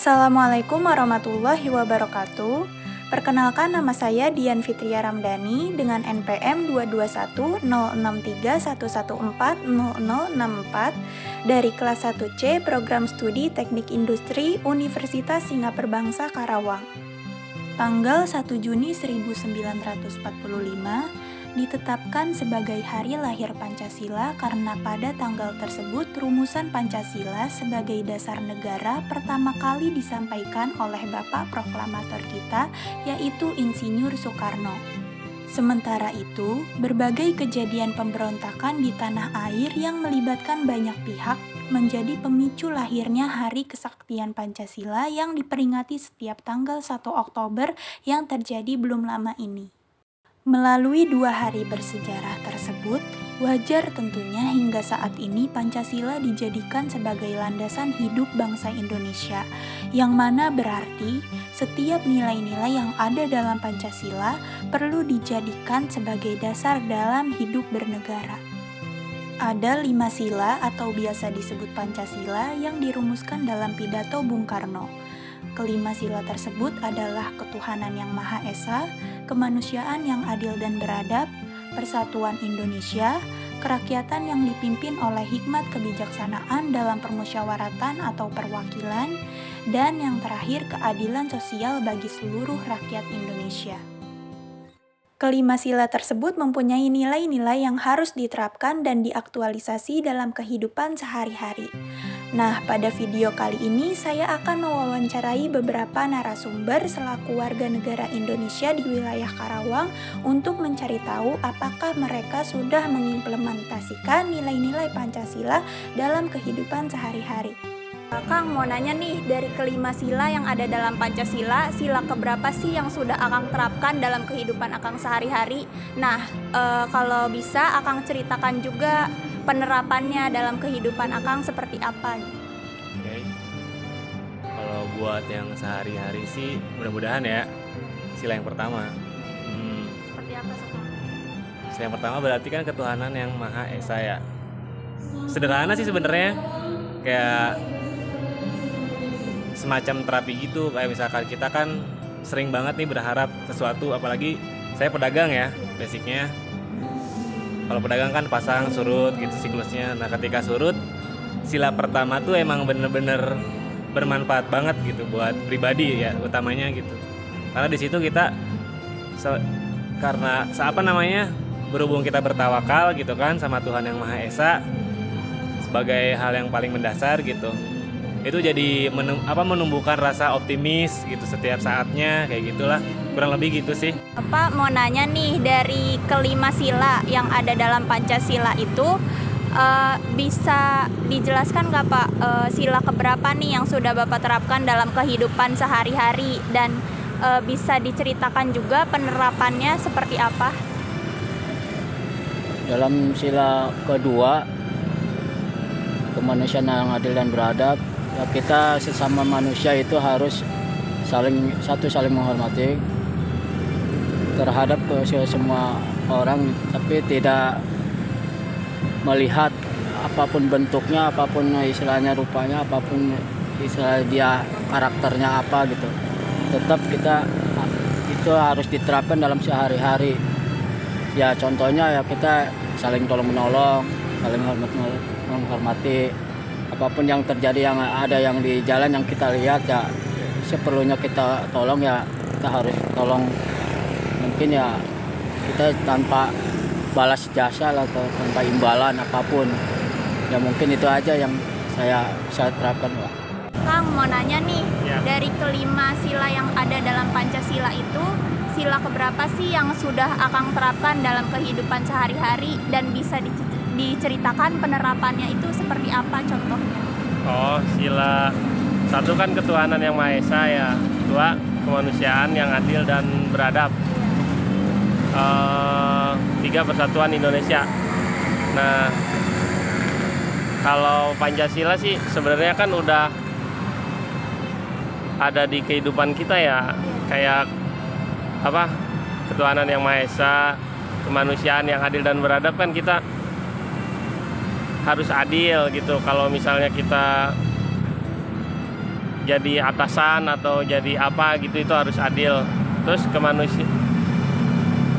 Assalamualaikum warahmatullahi wabarakatuh. Perkenalkan, nama saya Dian Fitria Ramdhani dengan NPM 2210631140064 dari kelas 1C Program Studi Teknik Industri Universitas Singapura Bangsa Karawang. Tanggal 1 Juni 1945 ditetapkan sebagai Hari Lahir Pancasila karena pada tanggal tersebut rumusan Pancasila sebagai dasar negara pertama kali disampaikan oleh Bapak Proklamator kita, yaitu Insinyur Soekarno. Sementara itu, berbagai kejadian pemberontakan di tanah air yang melibatkan banyak pihak menjadi pemicu lahirnya Hari Kesaktian Pancasila yang diperingati setiap tanggal 1 Oktober yang terjadi belum lama ini. Melalui 2 hari bersejarah tersebut, wajar tentunya hingga saat ini Pancasila dijadikan sebagai landasan hidup bangsa Indonesia, yang mana berarti setiap nilai-nilai yang ada dalam Pancasila perlu dijadikan sebagai dasar dalam hidup bernegara. Ada 5 sila atau biasa disebut Pancasila yang dirumuskan dalam pidato Bung Karno. Kelima sila tersebut adalah ketuhanan yang Maha Esa, kemanusiaan yang adil dan beradab, persatuan Indonesia, kerakyatan yang dipimpin oleh hikmat kebijaksanaan dalam permusyawaratan atau perwakilan, dan yang terakhir keadilan sosial bagi seluruh rakyat Indonesia. Kelima sila tersebut mempunyai nilai-nilai yang harus diterapkan dan diaktualisasi dalam kehidupan sehari-hari. Nah, pada video kali ini saya akan mewawancarai beberapa narasumber selaku warga negara Indonesia di wilayah Karawang untuk mencari tahu apakah mereka sudah mengimplementasikan nilai-nilai Pancasila dalam kehidupan sehari-hari. Kang, mau nanya nih, dari kelima sila yang ada dalam Pancasila, sila keberapa sih yang sudah Akang terapkan dalam kehidupan Akang sehari-hari? Nah, kalau bisa Akang ceritakan juga penerapannya dalam kehidupan Akang seperti apa? Oke. Kalau buat yang sehari-hari sih mudah-mudahan ya sila yang pertama. Seperti apa sih, Kang? Sila yang pertama berarti kan ketuhanan yang Maha Esa ya. Sederhana sih sebenarnya, kayak semacam terapi gitu. Kayak misalkan kita kan sering banget nih berharap sesuatu, apalagi saya pedagang ya basicnya. Kalau pedagang kan pasang surut gitu siklusnya. Nah, ketika surut, sila pertama tuh emang bener-bener bermanfaat banget gitu buat pribadi ya, utamanya gitu. Karena di situ kita berhubung kita bertawakal gitu kan sama Tuhan yang Maha Esa sebagai hal yang paling mendasar gitu. Itu jadi menumbuhkan rasa optimis gitu setiap saatnya, kayak gitulah, kurang lebih gitu sih. Bapak mau nanya nih, dari kelima sila yang ada dalam Pancasila itu bisa dijelaskan nggak Pak, sila keberapa nih yang sudah Bapak terapkan dalam kehidupan sehari-hari, dan bisa diceritakan juga penerapannya seperti apa? Dalam sila kedua, kemanusiaan yang adil dan beradab, ya kita sesama manusia itu harus saling menghormati terhadap semua orang, tapi tidak melihat apapun bentuknya, apapun istilahnya rupanya, apapun istilah dia karakternya apa gitu. Tetap kita itu harus diterapkan dalam sehari-hari. Ya contohnya ya kita saling tolong menolong, saling menghormati. Apapun yang terjadi, yang ada yang di jalan yang kita lihat ya seperlunya kita tolong, ya kita harus tolong. Mungkin ya kita tanpa balas jasa atau tanpa imbalan apapun. Ya mungkin itu aja yang saya terapkan, Pak. Kang, mau nanya nih, Ya. dari kelima sila yang ada dalam Pancasila itu, sila keberapa sih yang sudah Akang terapkan dalam kehidupan sehari-hari, dan bisa diceritakan penerapannya itu seperti apa contohnya? Oh, sila 1 kan ketuhanan yang Maha Esa ya. 2, kemanusiaan yang adil dan beradab. 3, persatuan Indonesia. Nah, kalau Pancasila sih sebenarnya kan udah ada di kehidupan kita ya. Kayak ketuhanan yang Maha Esa, kemanusiaan yang adil dan beradab, kan kita harus adil gitu. Kalau misalnya kita jadi atasan atau jadi apa gitu, itu harus adil. Terus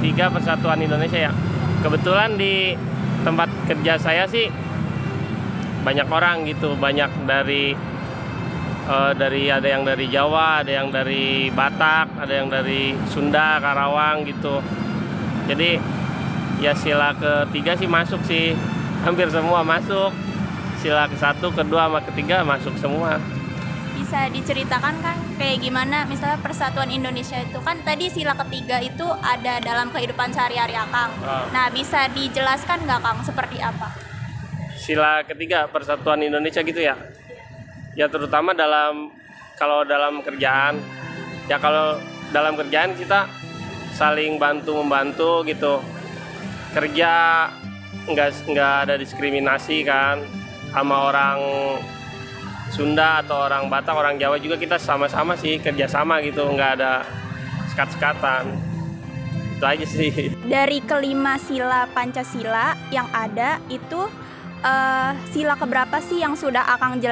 tiga, persatuan Indonesia ya. Kebetulan di tempat kerja saya sih banyak orang gitu, banyak dari ada yang dari Jawa, ada yang dari Batak, ada yang dari Sunda, Karawang gitu. Jadi ya sila ketiga sih masuk sih, hampir semua masuk. Sila ke-1, ke-2 sama ke-3 masuk semua. Bisa diceritakan kan kayak gimana misalnya persatuan Indonesia itu kan tadi sila ketiga itu ada dalam kehidupan sehari-hari Akang. Nah, bisa dijelaskan nggak Kang seperti apa? Sila ketiga persatuan Indonesia gitu ya. Ya terutama kalau dalam kerjaan. Ya kalau dalam kerjaan kita saling bantu-membantu gitu. Kerja nggak ada diskriminasi kan, sama orang Sunda atau orang Batak, orang Jawa juga kita sama-sama sih, kerjasama gitu, nggak ada sekat-sekatan. Itu aja sih. Dari kelima sila Pancasila yang ada itu sila keberapa sih yang sudah Akang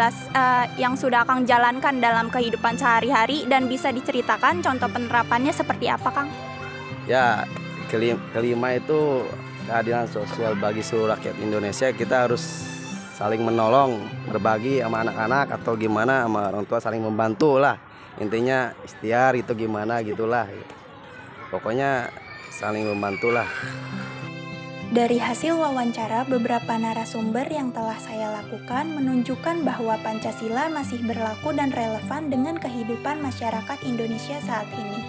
jalankan dalam kehidupan sehari-hari, dan bisa diceritakan contoh penerapannya seperti apa, Kang? Ya, kelima itu keadilan sosial bagi seluruh rakyat Indonesia. Kita harus saling menolong, berbagi sama anak-anak atau gimana, sama orang tua saling membantu lah. Intinya ikhtiar itu gimana gitulah. Pokoknya saling membantu lah. Dari hasil wawancara, beberapa narasumber yang telah saya lakukan menunjukkan bahwa Pancasila masih berlaku dan relevan dengan kehidupan masyarakat Indonesia saat ini.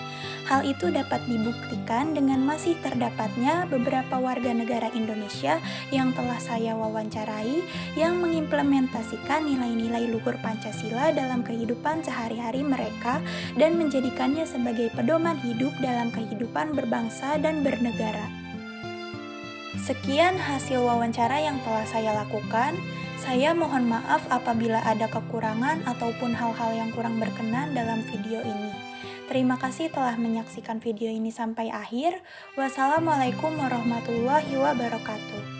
Hal itu dapat dibuktikan dengan masih terdapatnya beberapa warga negara Indonesia yang telah saya wawancarai yang mengimplementasikan nilai-nilai luhur Pancasila dalam kehidupan sehari-hari mereka dan menjadikannya sebagai pedoman hidup dalam kehidupan berbangsa dan bernegara. Sekian hasil wawancara yang telah saya lakukan. Saya mohon maaf apabila ada kekurangan ataupun hal-hal yang kurang berkenan dalam video ini. Terima kasih telah menyaksikan video ini sampai akhir. Wassalamualaikum warahmatullahi wabarakatuh.